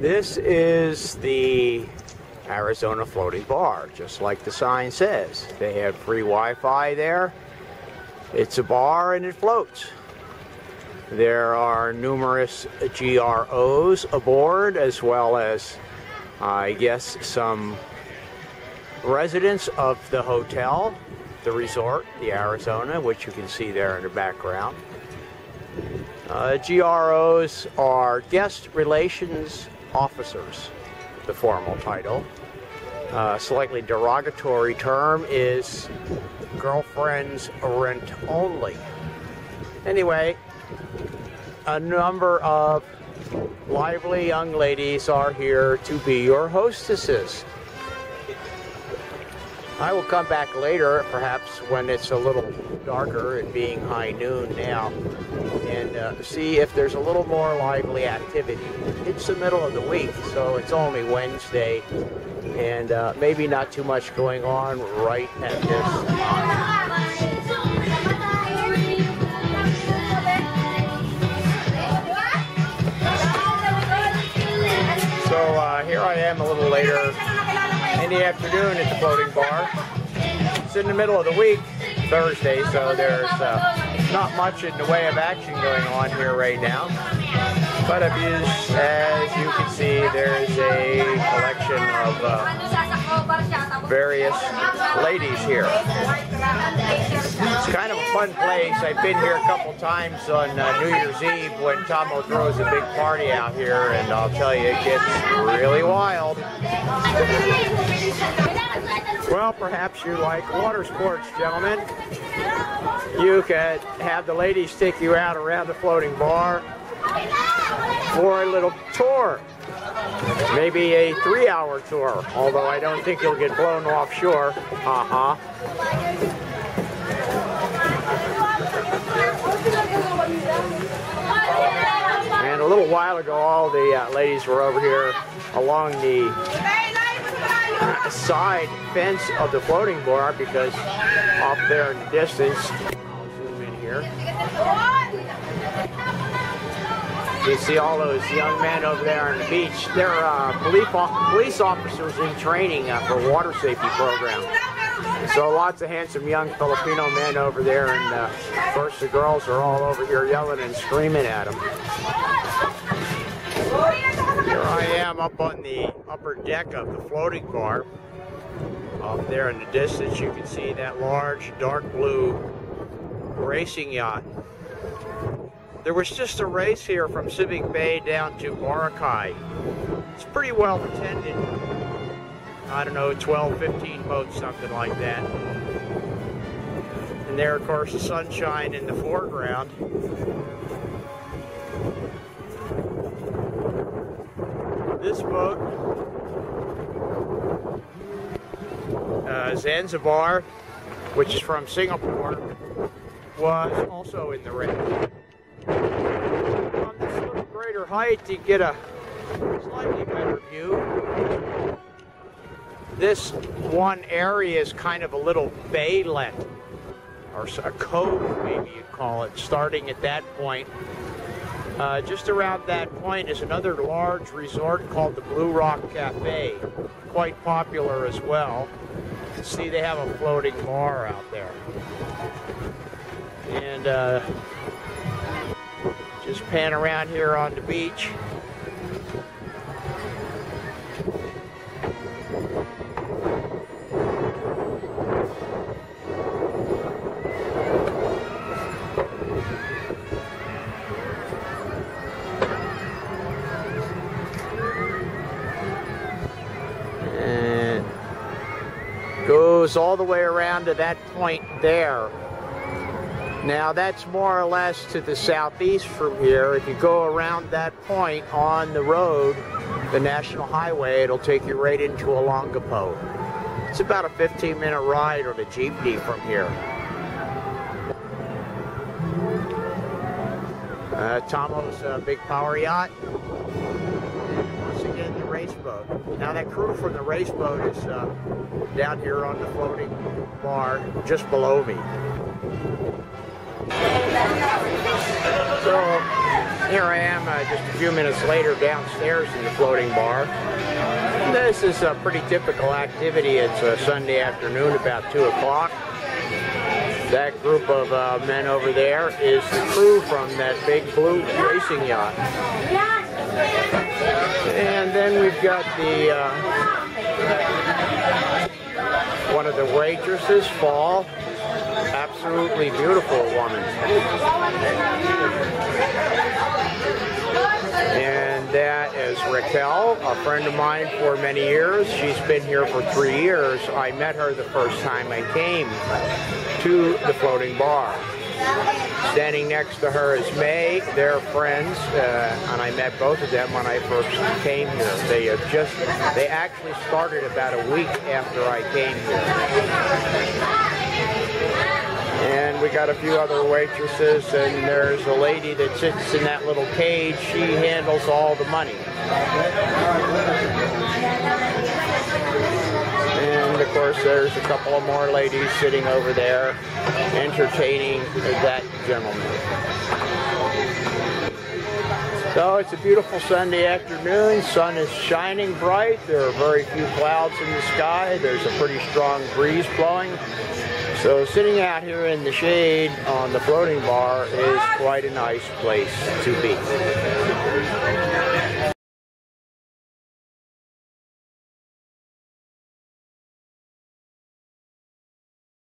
This is the Arizona Floating Bar, just like the sign says. They have free Wi-Fi there. It's a bar and it floats. There are numerous GROs aboard, as well as, I guess, some residents of the hotel, the resort, the Arizona, which you can see there in the background. GROs are guest relations officers, the formal title. Slightly derogatory term is girlfriends rent only. Anyway, a number of lively young ladies are here to be your hostesses. I will come back later, perhaps when it's a little darker, it being high noon now, and see if there's a little more lively activity. It's the middle of the week, so it's only Wednesday, and maybe not too much going on right at this time. So here I am a little later in the afternoon at the floating bar. It's in the middle of the week, Thursday, so there's not much in the way of action going on here right now. But as you can see, there's a collection of various ladies here. It's kind of a fun place. I've been here a couple times on New Year's Eve when Tomo throws a big party out here, and I'll tell you, it gets really wild. Well, perhaps you like water sports, gentlemen. You could have the ladies take you out around the floating bar for a little tour. Maybe a 3-hour tour, although I don't think you'll get blown offshore. And a little while ago, all the ladies were over here along the side fence of the floating bar, because off there in the distance, I'll zoom in here, you see all those young men over there on the beach. They're police officers in training for water safety program. So lots of handsome young Filipino men over there, and of course the girls are all over here yelling and screaming at them. Here I am up on the upper deck of the floating bar. Up there in the distance you can see that large dark blue racing yacht. There was just a race here from Civic Bay down to Boracay. It's pretty well attended. I don't know, 12, 15 boats, something like that. And there, of course, the sunshine in the foreground. This boat, Zanzibar, which is from Singapore, was also in the race. On this little greater height, you get a slightly better view. This one area is kind of a little baylet, or a cove, maybe you'd call it, starting at that point. Just around that point is another large resort called the Blue Rock Cafe, quite popular as well. You can see they have a floating bar out there. And just pan around here on the beach. Goes all the way around to that point there. Now that's more or less to the southeast from here. If you go around that point on the road, the National Highway, it'll take you right into Olongapo. It's about a 15-minute ride on a jeepney from here. Tomo's big power yacht. Once again, the race boat. Now that crew from the race boat is down here on the floating bar just below me. So Here I am just a few minutes later downstairs in the floating bar. This is a pretty typical activity. It's a Sunday afternoon about 2 o'clock. That group of men over there is the crew from that big blue racing yacht. And then we've got the one of the waitresses, Fall. Absolutely beautiful woman. And that is Raquel, a friend of mine for many years. She's been here for 3 years. I met her the first time I came to the floating bar. Standing next to her is May. They're friends, and I met both of them when I first came here. They actually started about a week after I came here. And we got a few other waitresses, and there's a lady that sits in that little cage. She handles all the money. And of course there's a couple of more ladies sitting over there entertaining that gentleman. So it's a beautiful Sunday afternoon. Sun is shining bright. There are very few clouds in the sky. There's a pretty strong breeze blowing. So sitting out here in the shade on the floating bar is quite a nice place to be.